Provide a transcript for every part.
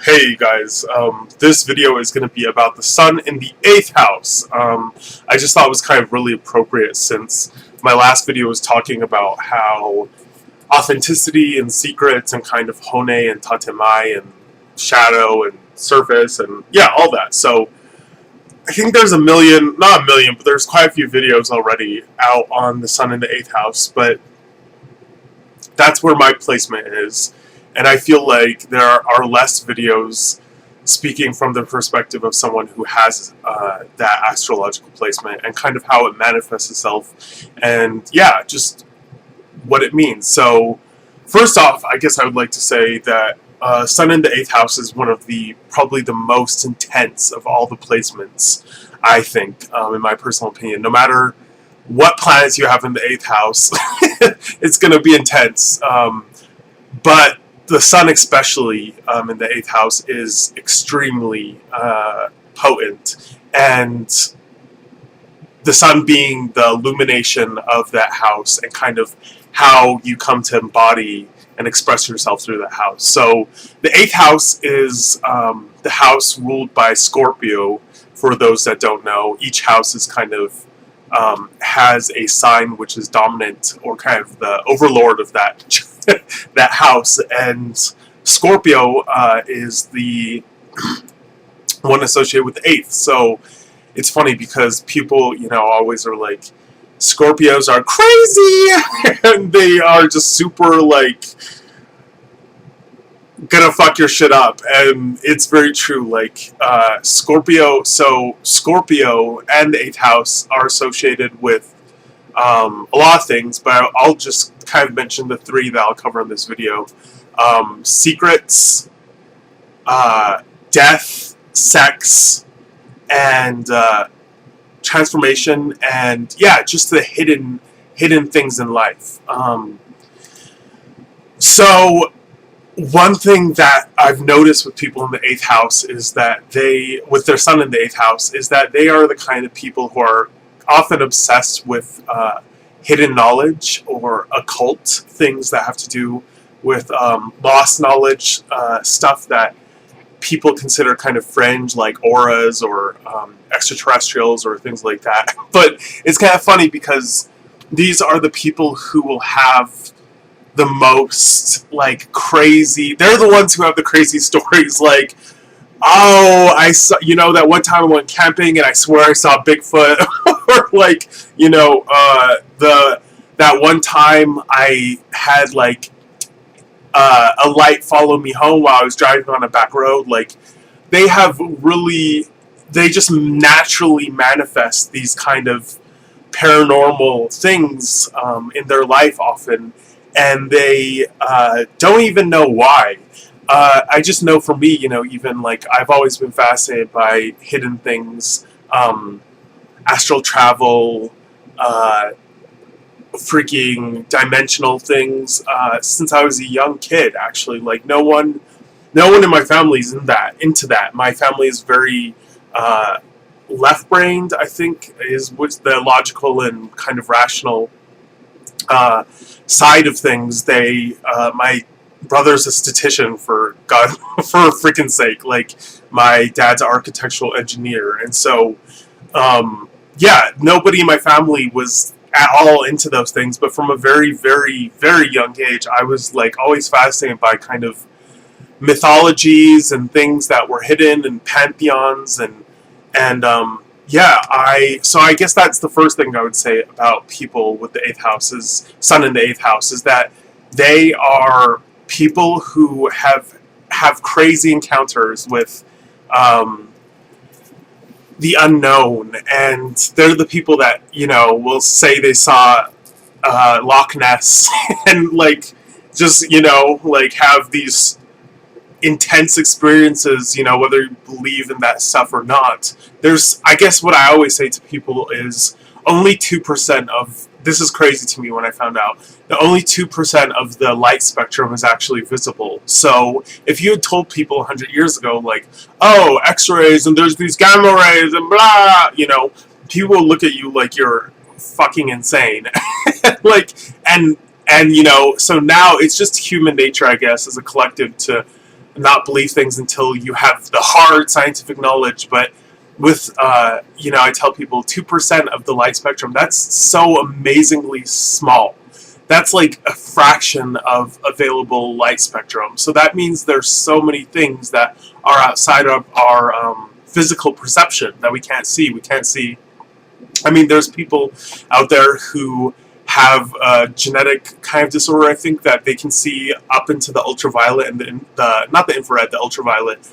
Hey guys, this video is going to be about the sun in the 8th house. I just thought it was kind of really appropriate since my last video was talking about how authenticity and secrets and kind of hone and tatemai and shadow and surface and yeah, all that. So I think there's not a million, but there's quite a few videos already out on the sun in the 8th house, but that's where my placement is. And I feel like there are less videos speaking from the perspective of someone who has that astrological placement and kind of how it manifests itself and yeah, just what it means. So first off, I guess I would like to say that Sun in the 8th house is one of probably the most intense of all the placements, I think, in my personal opinion. No matter what planets you have in the 8th house, it's going to be intense. But the sun, especially in the 8th house, is extremely potent, and the sun being the illumination of that house and kind of how you come to embody and express yourself through that house. So the 8th house is the house ruled by Scorpio. For those that don't know, each house is kind of has a sign which is dominant or kind of the overlord of that that house, and Scorpio is the one associated with the 8th. So it's funny because people, always are like, Scorpios are crazy, and they are just super like gonna fuck your shit up, and it's very true. Like Scorpio and the 8th house are associated with a lot of things, but I'll just kind of mention the three that I'll cover in this video. Secrets, death, sex, and transformation, and yeah, just the hidden things in life. So one thing that I've noticed with people in the 8th house is that with their sun in the 8th house, is that they are the kind of people who are often obsessed with hidden knowledge or occult things that have to do with lost knowledge, stuff that people consider kind of fringe, like auras or extraterrestrials or things like that. But it's kind of funny because these are the people who will have the most like crazy, they're the ones who have the crazy stories, like, oh, I saw, that one time I went camping and I swear I saw Bigfoot, or like, that one time I had like a light follow me home while I was driving on a back road. Like, they just naturally manifest these kind of paranormal things in their life often, and they don't even know why. I just know for me, even like I've always been fascinated by hidden things, astral travel, freaking dimensional things, since I was a young kid, actually. Like no one in my family is into that. My family is very left-brained, I think, is what's the logical and kind of rational side of things. My brother's a statistician, for freaking sake. Like, my dad's an architectural engineer, and so yeah, nobody in my family was at all into those things. But from a very, very, very young age, I was like always fascinated by kind of mythologies and things that were hidden and pantheons and yeah, so I guess that's the first thing I would say about people with the 8th house, is sun in the 8th house, is that they are people who have crazy encounters with the unknown, and they're the people that will say they saw Loch Ness and like just like have these intense experiences, whether you believe in that stuff or not. I guess what I always say to people is only 2% of, this is crazy to me when I found out, that only 2% of the light spectrum is actually visible. So if you had told people 100 years ago, like, oh, X-rays and there's these gamma rays and blah, people will look at you like you're fucking insane. Like, and so now it's just human nature, I guess, as a collective to not believe things until you have the hard scientific knowledge. But with, I tell people 2% of the light spectrum, that's so amazingly small. That's like a fraction of available light spectrum. So that means there's so many things that are outside of our physical perception that we can't see. We can't see. I mean, there's people out there who have a genetic kind of disorder, I think, that they can see up into the ultraviolet and the not the infrared, the ultraviolet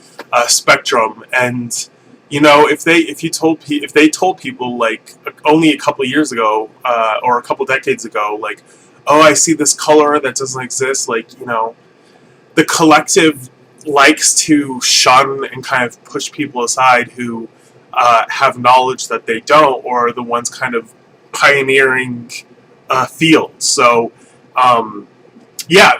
spectrum. And if they told people like only a couple of years ago or a couple decades ago, like, oh, I see this color that doesn't exist, like, the collective likes to shun and kind of push people aside who have knowledge that they don't, or are the ones kind of pioneering fields. So, the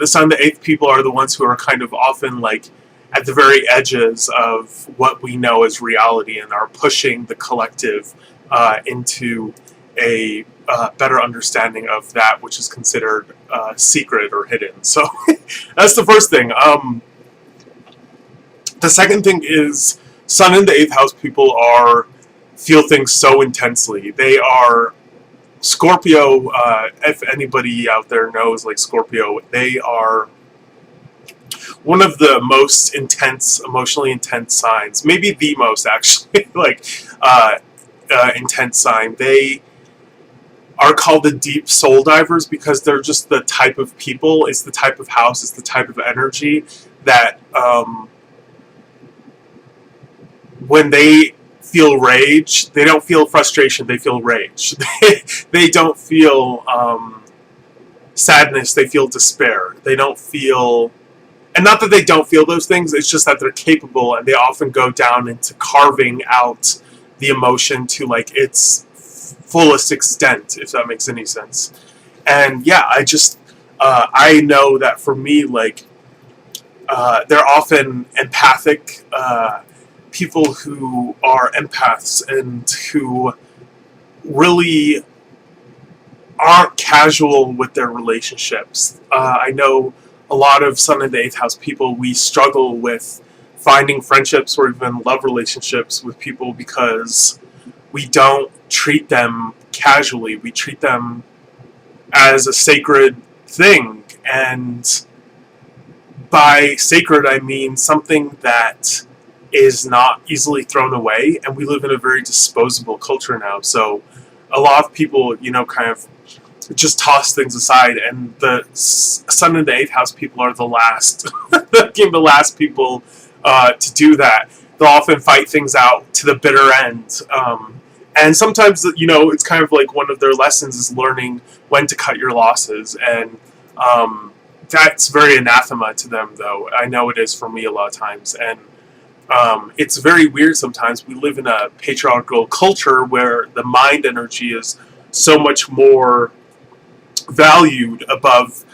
sun, the eighth people are the ones who are kind of often like at the very edges of what we know as reality and are pushing the collective into a better understanding of that which is considered secret or hidden. So that's the first thing. The second thing is sun in the eighth house people feel things so intensely. They are Scorpio. If anybody out there knows, like, Scorpio, they are one of the most intense, emotionally intense signs. Maybe the most, actually, like, intense sign. They are called the deep soul divers because they're just the type of people, it's the type of house, it's the type of energy that when they feel rage, they don't feel frustration, they feel rage. They don't feel sadness, they feel despair. They don't feel, and not that they don't feel those things, it's just that they're capable, and they often go down into carving out the emotion to like its fullest extent, if that makes any sense. And yeah, I know that for me, like, they're often empathic people who are empaths and who really aren't casual with their relationships. I know a lot of sun in the eighth house people, we struggle with finding friendships or even love relationships with people because we don't treat them casually. We treat them as a sacred thing. And by sacred, I mean something that is not easily thrown away. And we live in a very disposable culture now. So a lot of people, kind of just toss things aside. And the sun in the eighth house people are the last, the last people to do that. They'll often fight things out to the bitter end. And sometimes, it's kind of like one of their lessons is learning when to cut your losses. And that's very anathema to them, though. I know it is for me a lot of times. And it's very weird sometimes. We live in a patriarchal culture where the mind energy is so much more valued above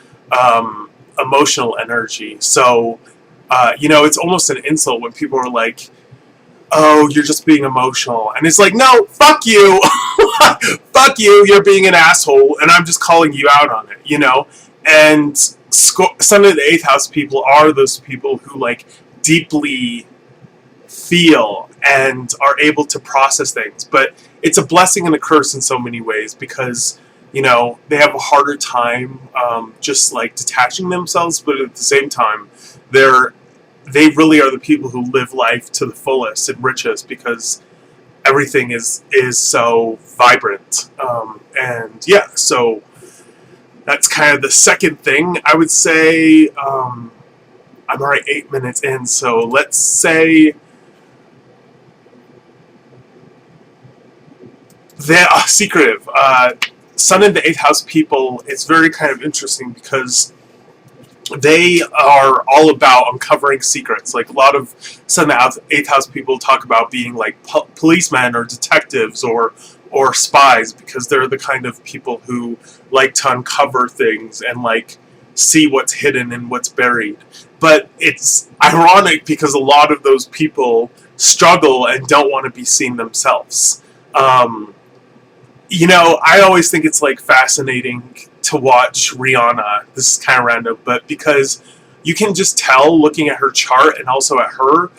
emotional energy. So, it's almost an insult when people are like, oh, you're just being emotional. And it's like, no, fuck you. Fuck you, you're being an asshole, and I'm just calling you out on it, And some of the eighth house people are those people who, like, deeply feel and are able to process things. But it's a blessing and a curse in so many ways because, they have a harder time just, like, detaching themselves, but at the same time, they really are the people who live life to the fullest and richest because everything is so vibrant. And yeah, so that's kind of the second thing. I would say I'm already 8 minutes in, so let's say they're secretive. Sun in the eighth house people, it's very kind of interesting because they are all about uncovering secrets. Like, a lot of sun in the eighth house people talk about being like policemen or detectives or spies because they're the kind of people who like to uncover things and like see what's hidden and what's buried. But it's ironic because a lot of those people struggle and don't want to be seen themselves. I always think it's like fascinating to watch Rihanna. This is kind of random, but because you can just tell looking at her chart and also at her.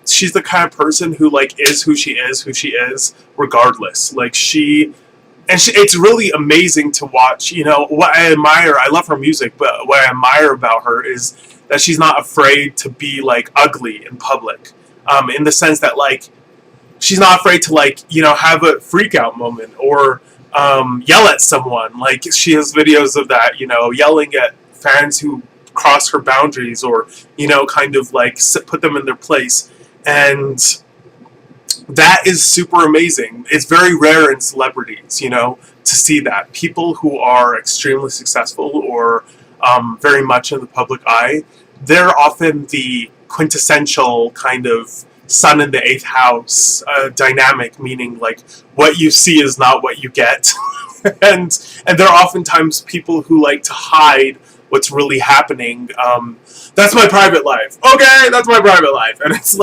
She's the kind of person who like is who she is, regardless. Like it's really amazing to watch. You know, what I admire, I love her music, but what I admire about her is that she's not afraid to be like ugly in public. In the sense that like she's not afraid to like, you know, have a freak out moment or yell at someone. Like she has videos of that, you know, yelling at fans who cross her boundaries or, you know, kind of like put them in their place. And that is super amazing. It's very rare in celebrities, you know, to see that. People who are extremely successful or very much in the public eye, they're often the quintessential kind of sun in the eighth house dynamic, meaning like what you see is not what you get. and they're oftentimes people who like to hide what's really happening. That's my private life. Okay, that's my private life. And it's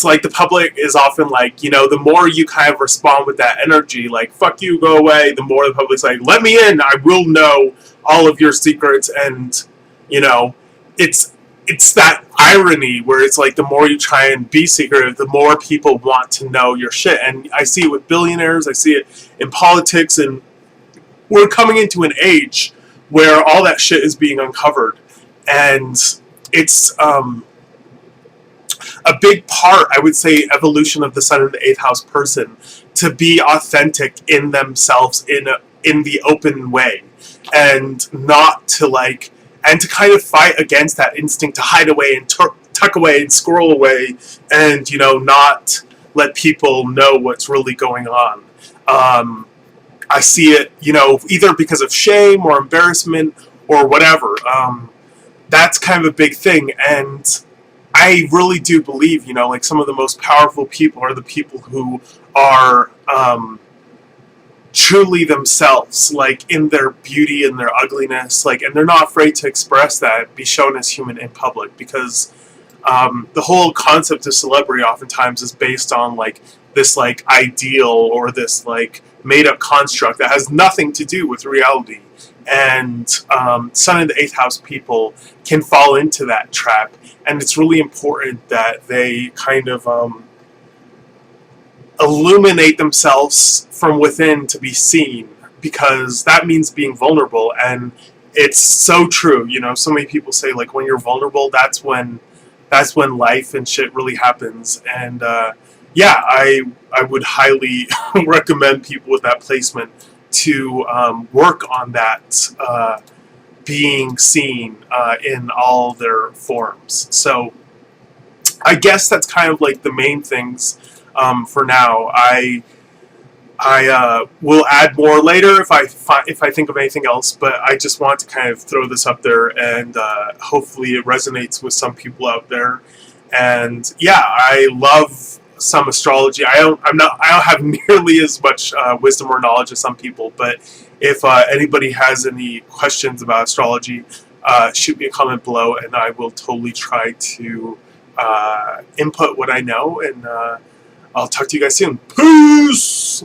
like the public is often like, you know, the more you kind of respond with that energy, like, fuck you, go away, the more the public's like, let me in, I will know all of your secrets. And, you know, it's that irony where it's like the more you try and be secretive, the more people want to know your shit. And I see it with billionaires, I see it in politics, and we're coming into an age where all that shit is being uncovered. And it's a big part, I would say, evolution of the sun in the eighth house person to be authentic in themselves in the open way, and not to like, and to kind of fight against that instinct to hide away and tuck away and squirrel away, and, you know, not let people know what's really going on. I see it, you know, either because of shame or embarrassment or whatever. That's kind of a big thing, and I really do believe, you know, like some of the most powerful people are the people who are truly themselves, like in their beauty and their ugliness, like, and they're not afraid to express that, be shown as human in public, because the whole concept of celebrity oftentimes is based on like this like ideal or this like made up construct that has nothing to do with reality. And sun in the eighth house people can fall into that trap, and it's really important that they kind of illuminate themselves from within to be seen, because that means being vulnerable. And it's so true, you know, so many people say like when you're vulnerable, that's when life and shit really happens. And yeah, I would highly recommend people with that placement to work on that being seen in all their forms. So I guess that's kind of like the main things for now. I will add more later if I think of anything else, but I just want to kind of throw this up there, and hopefully it resonates with some people out there. And yeah, I love some astrology. I don't have nearly as much wisdom or knowledge as some people, but if anybody has any questions about astrology, shoot me a comment below, and I will totally try to input what I know. And I'll talk to you guys soon. Peace!